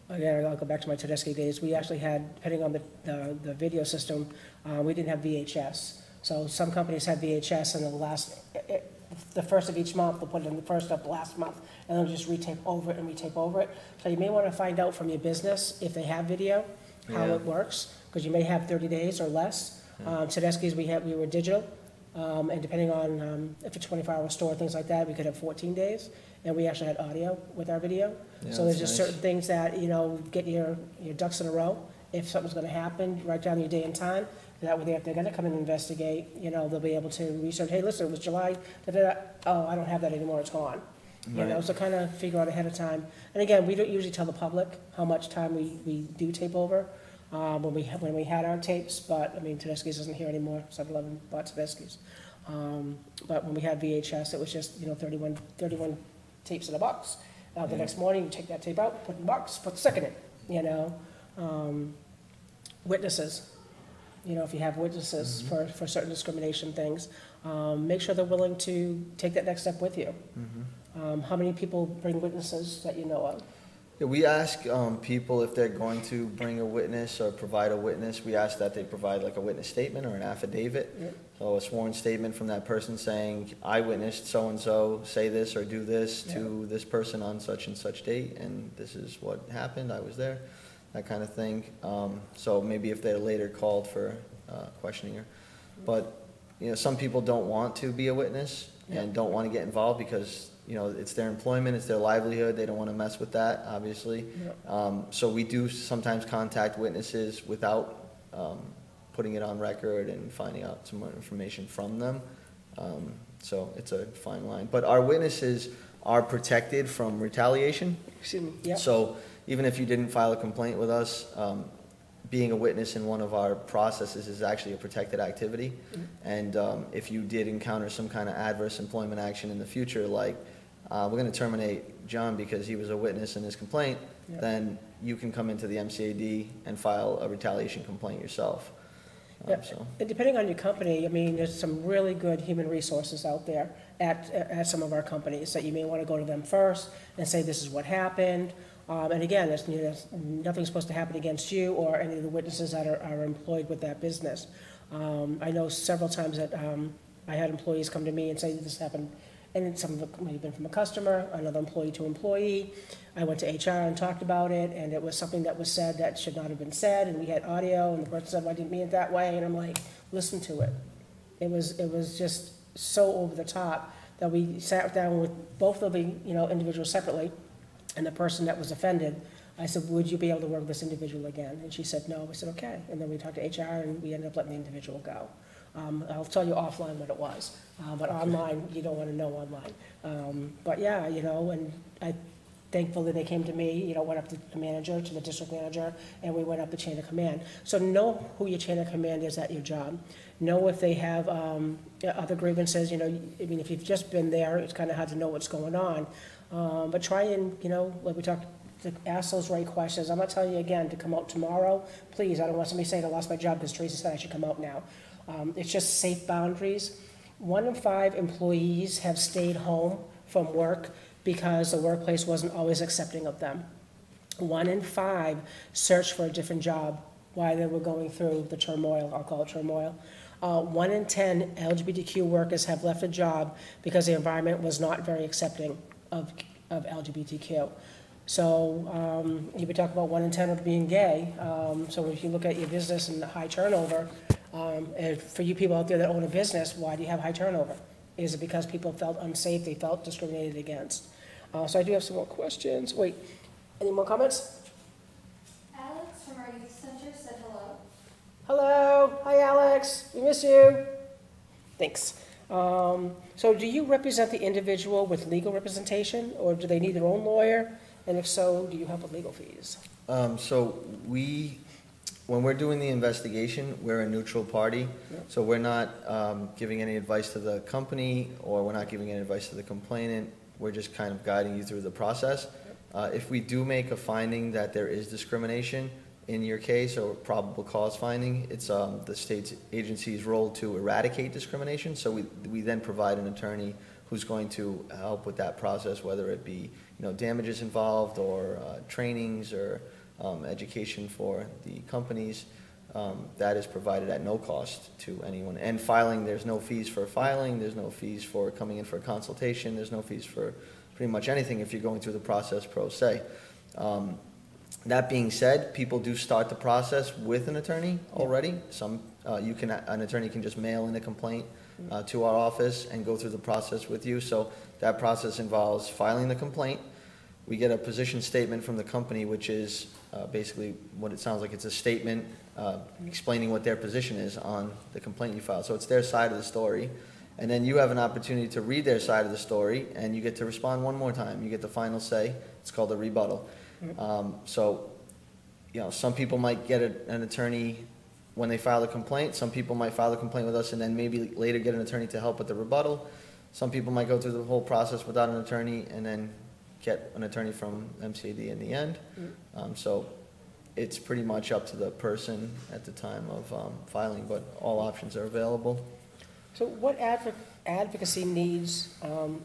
S1: again, I'll go back to my Tedeschi days. We actually had, depending on the video system, we didn't have VHS. So some companies had VHS, and the first of each month, they'll put it in the first of the last month, and they'll just retape over it and retape over it. So you may want to find out from your business, if they have video, how it works, because you may have 30 days or less. Tedeschi's, we were digital, and depending on if it's a 24-hour store, things like that, we could have 14 days, and we actually had audio with our video. So there's just certain things that, you know, get your ducks in a row. If something's going to happen, write down your day and time. That way, if they're going to come and investigate, you know, they'll be able to research, hey, listen, it was July, oh, I don't have that anymore, it's gone. You know, so kind of figure out ahead of time. And again, we don't usually tell the public how much time we do tape over when we had our tapes, but, I mean, Tedeschi's isn't here anymore, 7-Eleven bought Tedeschi's. But when we had VHS, it was just, you know, 31 tapes in a box. The next morning, you take that tape out, put it in the box, put the second in, you know. Witnesses. You know, if you have witnesses for certain discrimination things, make sure they're willing to take that next step with you. How many people bring witnesses that you know of?
S4: Yeah, we ask people if they're going to bring a witness or provide a witness, we ask that they provide like a witness statement or an affidavit. So a sworn statement from that person saying, I witnessed so-and-so say this or do this to this person on such and such date, and this is what happened, I was there. That kind of thing. So maybe if they're later called for questioning her. But, you know, some people don't want to be a witness and don't want to get involved because, you know, it's their employment, it's their livelihood, they don't want to mess with that, obviously. So we do sometimes contact witnesses without putting it on record and finding out some more information from them. So it's a fine line. But our witnesses are protected from retaliation.
S1: Excuse me. Yeah.
S4: So even if you didn't file a complaint with us, being a witness in one of our processes is actually a protected activity. And if you did encounter some kind of adverse employment action in the future, like we're going to terminate John because he was a witness in his complaint, then you can come into the MCAD and file a retaliation complaint yourself. So.
S1: And depending on your company, I mean, there's some really good human resources out there at some of our companies that you may want to go to them first and say, this is what happened. And again, nothing's supposed to happen against you or any of the witnesses that are employed with that business. I know several times that I had employees come to me and say that this happened, and some of it may have been from a customer, another employee to employee. I went to HR and talked about it, and it was something that was said that should not have been said, and we had audio, and the person said, well, I didn't mean it that way, and I'm like, listen to it. It was just so over the top that we sat down with both of the individuals separately, and the person that was offended, I said, would you be able to work with this individual again? And she said, no. I said, okay. And then we talked to HR, and we ended up letting the individual go. I'll tell you offline what it was. But online, you don't want to know online. But yeah, and I thankfully they came to me, went up to the manager, to the district manager, and we went up the chain of command. So know who your chain of command is at your job. Know if they have other grievances. I mean, if you've just been there, it's kind of hard to know what's going on. But try and, like we talked, to ask those right questions. I'm not telling you again to come out tomorrow. Please, I don't want somebody saying I lost my job because Tracy said I should come out now. It's just safe boundaries. 1 in 5 employees have stayed home from work because the workplace wasn't always accepting of them. 1 in 5 searched for a different job while they were going through the turmoil, I'll call it turmoil. 1 in 10 LGBTQ workers have left a job because the environment was not very accepting of LGBTQ. So you would talk about 1 in 10 of being gay. So if you look at your business and the high turnover, and for you people out there that own a business, why do you have high turnover? Is it because people felt unsafe, they felt discriminated against? So I do have some more questions. Wait, any more comments?
S3: Alex from our youth center said hello.
S1: Hello, hi Alex, we miss you. Thanks. So do you represent the individual with legal representation, or do they need their own lawyer? And if so, do you help with legal fees?
S4: So when we're doing the investigation, we're a neutral party. So we're not giving any advice to the company, or we're not giving any advice to the complainant. We're just kind of guiding you through the process. If we do make a finding that there is discrimination, in your case, or probable cause finding, it's the state's agency's role to eradicate discrimination. So we then provide an attorney who's going to help with that process, whether it be damages involved or trainings or education for the companies. That is provided at no cost to anyone. And filing, there's no fees for filing, there's no fees for coming in for a consultation, there's no fees for pretty much anything if you're going through the process pro se. That being said, people do start the process with an attorney already. An attorney can just mail in a complaint to our office and go through the process with you. So that process involves filing the complaint. We get a position statement from the company, which is basically what it sounds like. It's a statement explaining what their position is on the complaint you filed. So it's their side of the story. And then you have an opportunity to read their side of the story, and you get to respond one more time. You get the final say. It's called a rebuttal. So, some people might get an attorney when they file a complaint. Some people might file a complaint with us and then maybe later get an attorney to help with the rebuttal. Some people might go through the whole process without an attorney and then get an attorney from MCAD in the end. So it's pretty much up to the person at the time of filing, but all options are available.
S1: So what advocacy needs, what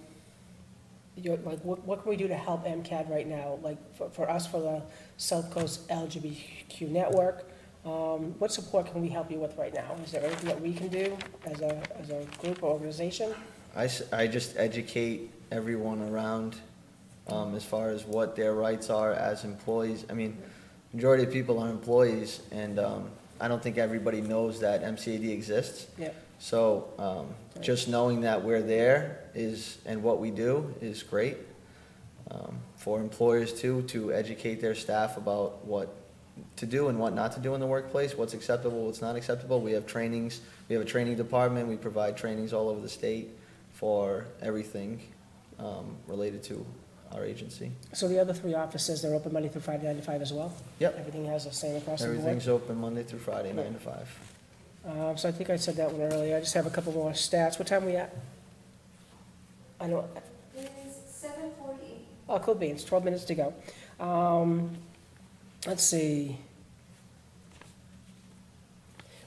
S1: can we do to help MCAD right now? Like for us, for the South Coast LGBTQ network, what support can we help you with right now? Is there anything that we can do as a group or organization?
S4: I just educate everyone around as far as what their rights are as employees. I mean, majority of people are employees, and I don't think everybody knows that MCAD exists. Yeah. So just knowing that we're there and what we do is great. For employers too, to educate their staff about what to do and what not to do in the workplace, what's acceptable, what's not acceptable. We have trainings. We have a training department. We provide trainings all over the state for everything related to our agency.
S1: So the other 3 offices, they're open Monday through Friday, 9 to 5 as well?
S4: Yep.
S1: Everything has the same across the board?
S4: Everything's open Monday through Friday, 9 to 5.
S1: So I think I said that one earlier. I just have a couple more stats. What time are we at? I don't.
S3: It is 7:48.
S1: Oh, cool beans. 12 minutes to go. Let's see.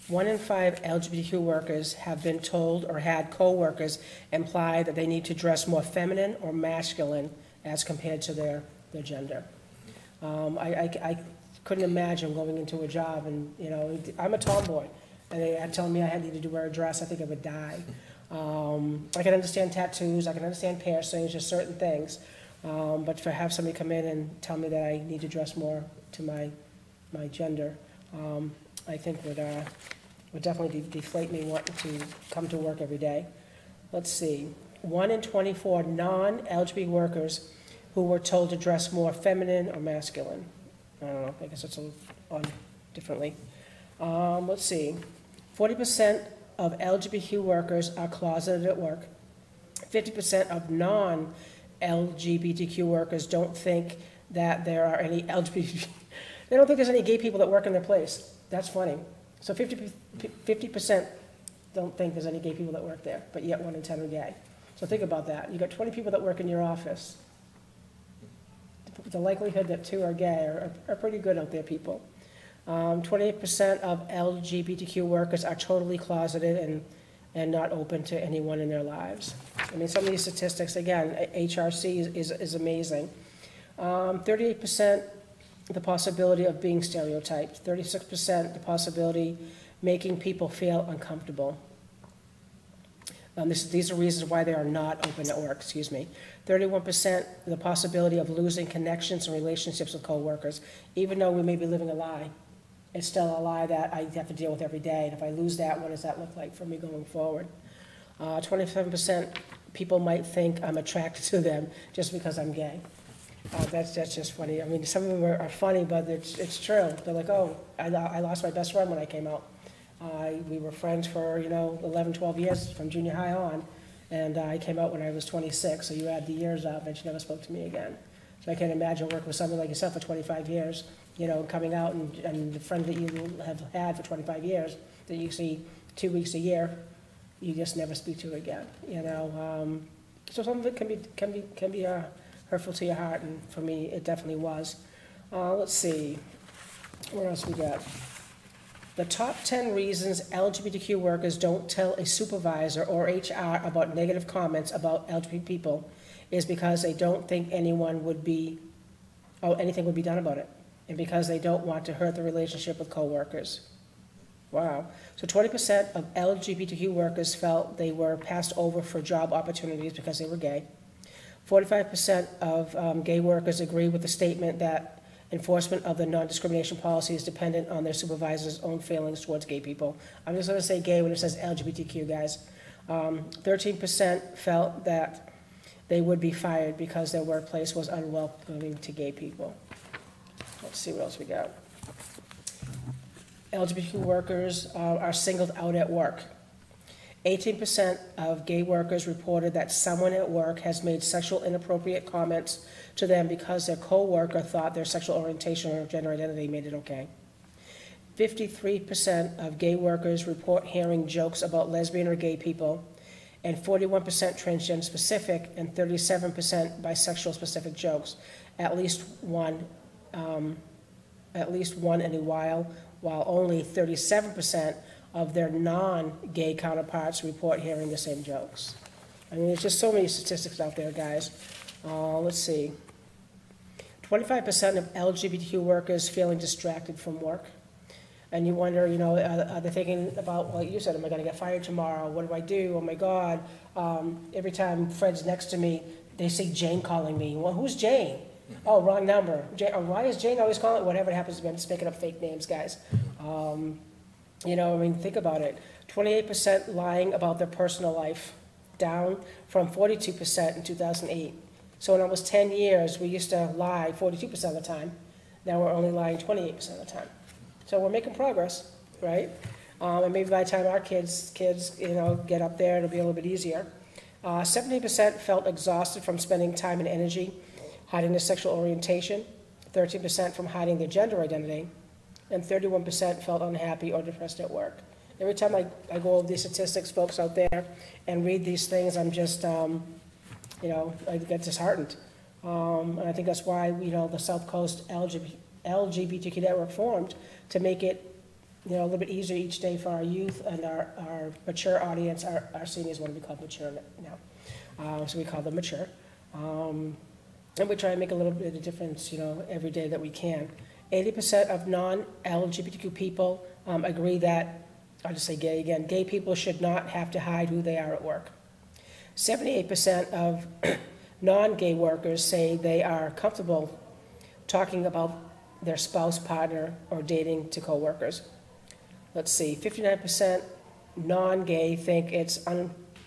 S1: 1 in 5 LGBTQ workers have been told or had co-workers imply that they need to dress more feminine or masculine as compared to their gender. I couldn't imagine going into a job and, I'm a tomboy, and they had told me I needed to wear a dress. I think I would die. I can understand tattoos, I can understand piercings, just certain things. But to have somebody come in and tell me that I need to dress more to my gender, I think would definitely deflate me wanting to come to work every day. Let's see. 1 in 24 non-LGBT workers who were told to dress more feminine or masculine. I don't know, I guess it's on differently. Let's see. 40% of LGBTQ workers are closeted at work. 50% of non-LGBTQ workers don't think that there are any LGBT, they don't think there's any gay people that work in their place. That's funny. So 50% don't think there's any gay people that work there, but yet 1 in 10 are gay. So think about that. You got 20 people that work in your office. The likelihood that 2 are gay are pretty good out there, people. 28% of LGBTQ workers are totally closeted and not open to anyone in their lives. I mean, some of these statistics, again, HRC is amazing. 38% the possibility of being stereotyped. 36% the possibility making people feel uncomfortable. These are reasons why they are not open at work, 31% the possibility of losing connections and relationships with coworkers. Even though we may be living a lie, it's still a lie that I have to deal with every day. And if I lose that, what does that look like for me going forward? 27% people might think I'm attracted to them just because I'm gay. That's just funny. I mean, some of them are funny, but it's true. They're like, oh, I lost my best friend when I came out. We were friends for, 11, 12 years from junior high on, and I came out when I was 26, so you add the years up, and she never spoke to me again. So I can't imagine working with somebody like yourself for 25 years, coming out and the friend that you have had for 25 years that you see 2 weeks a year, you just never speak to again, So some of it can be hurtful to your heart, and for me, it definitely was. Let's see. What else we got? The top 10 reasons LGBTQ workers don't tell a supervisor or HR about negative comments about LGBT people is because they don't think anything would be done about it, and because they don't want to hurt the relationship with coworkers. Wow. So 20% of LGBTQ workers felt they were passed over for job opportunities because they were gay. 45% of gay workers agree with the statement that enforcement of the non-discrimination policy is dependent on their supervisor's own feelings towards gay people. I'm just going to say gay when it says LGBTQ, guys. 13% felt that they would be fired because their workplace was unwelcoming to gay people. Let's see what else we got. LGBTQ workers are singled out at work. 18% of gay workers reported that someone at work has made sexual inappropriate comments to them because their co-worker thought their sexual orientation or gender identity made it okay. 53% of gay workers report hearing jokes about lesbian or gay people, and 41% transgender specific, and 37% bisexual specific jokes, at least one in a while only 37% of their non-gay counterparts report hearing the same jokes. I mean, there's just so many statistics out there, guys. Let's see. 25% of LGBTQ workers feeling distracted from work. And you wonder, are they thinking about, like you said, am I going to get fired tomorrow? What do I do? Oh, my God. Every time Fred's next to me, they see Jane calling me. Well, who's Jane? Oh, wrong number. Why is Jane always calling? Whatever it happens to be, I'm just making up fake names, guys. Think about it. 28% lying about their personal life, down from 42% in 2008. So in almost 10 years, we used to lie 42% of the time. Now we're only lying 28% of the time. So we're making progress, right? And maybe by the time our kids, get up there, it'll be a little bit easier. 17% felt exhausted from spending time and energy hiding their sexual orientation, 13% from hiding their gender identity, and 31% felt unhappy or depressed at work. Every time I go over these statistics, folks out there, and read these things, I'm just, I get disheartened. And I think that's why, the South Coast LGBTQ network formed, to make it, a little bit easier each day for our youth and our mature audience. Our seniors want to be called mature now, so we call them mature. And we try and make a little bit of difference, every day that we can. 80% of non-LGBTQ people agree that, I'll just say gay again, gay people should not have to hide who they are at work. 78% of non-gay workers say they are comfortable talking about their spouse, partner, or dating to coworkers. Let's see, 59% non-gay think it's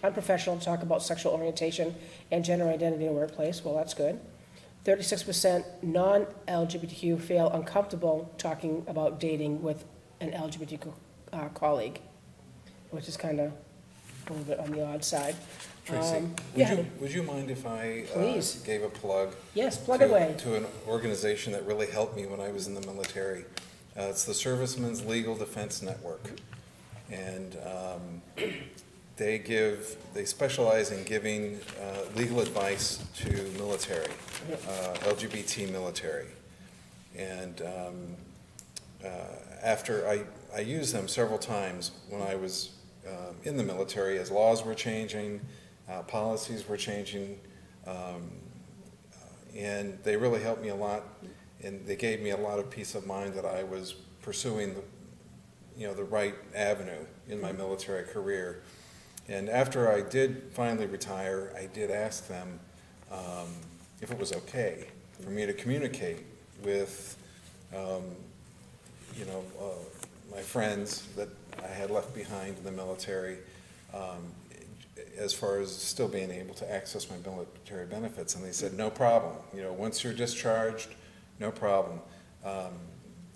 S1: unprofessional to talk about sexual orientation and gender identity in the workplace. Well, that's good. 36% non-LGBTQ feel uncomfortable talking about dating with an LGBTQ colleague, which is kind of a little bit on the odd side.
S2: Tracy, would you mind if I gave a plug?
S1: Yes, plug away.
S2: To an organization that really helped me when I was in the military. It's the Servicemen's Legal Defense Network. And they specialize in giving legal advice to military, LGBT military. And after I used them several times when I was in the military, as laws were changing, policies were changing, and they really helped me a lot, and they gave me a lot of peace of mind that I was pursuing the right avenue in my military career. And after I did finally retire, I did ask them if it was okay for me to communicate with my friends that I had left behind in the military, as far as still being able to access my military benefits. And they said, no problem. Once you're discharged, no problem.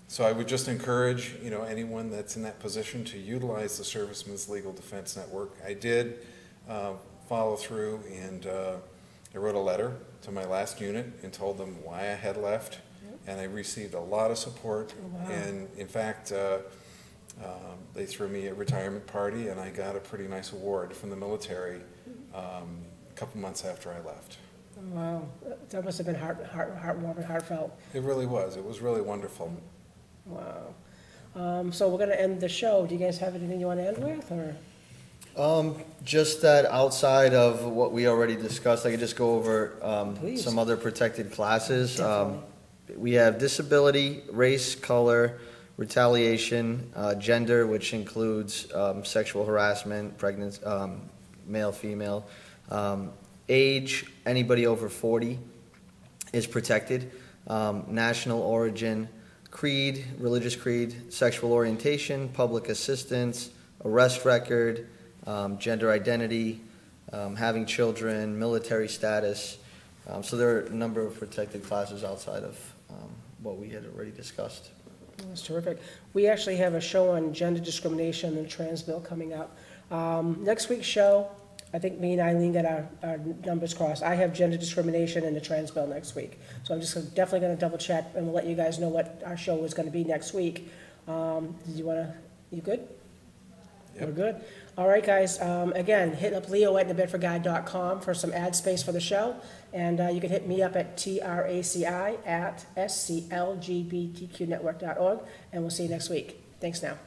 S2: So I would just encourage, anyone that's in that position to utilize the Servicemen's Legal Defense Network. I did follow through, and I wrote a letter to my last unit and told them why I had left, and I received a lot of support.
S1: Oh, wow.
S2: And in fact, they threw me a retirement party, and I got a pretty nice award from the military a couple months after I left.
S1: Wow, that must have been heartwarming, heartfelt.
S2: It really was. It was really wonderful.
S1: Wow. So we're gonna end the show. Do you guys have anything you want to end with, or?
S4: Just that outside of what we already discussed, I could just go over
S1: Please.
S4: some other protected classes.
S1: Definitely.
S4: We have disability, race, color, retaliation, gender, which includes sexual harassment, pregnancy, male, female, age, anybody over 40 is protected, national origin, creed, religious creed, sexual orientation, public assistance, arrest record, gender identity, having children, military status. So there are a number of protected classes outside of what we had already discussed.
S1: That's terrific. We actually have a show on gender discrimination and the trans bill coming up. Next week's show, I think me and Eileen got our numbers crossed. I have gender discrimination and the trans bill next week. So I'm just definitely going to double check, and we'll let you guys know what our show is going to be next week. You good?
S2: Yep.
S1: We're good. All right, guys. Again, hit up leo@thebedfordguide.com for some ad space for the show. And you can hit me up at traci@sclgbtqnetwork.org. And we'll see you next week. Thanks now.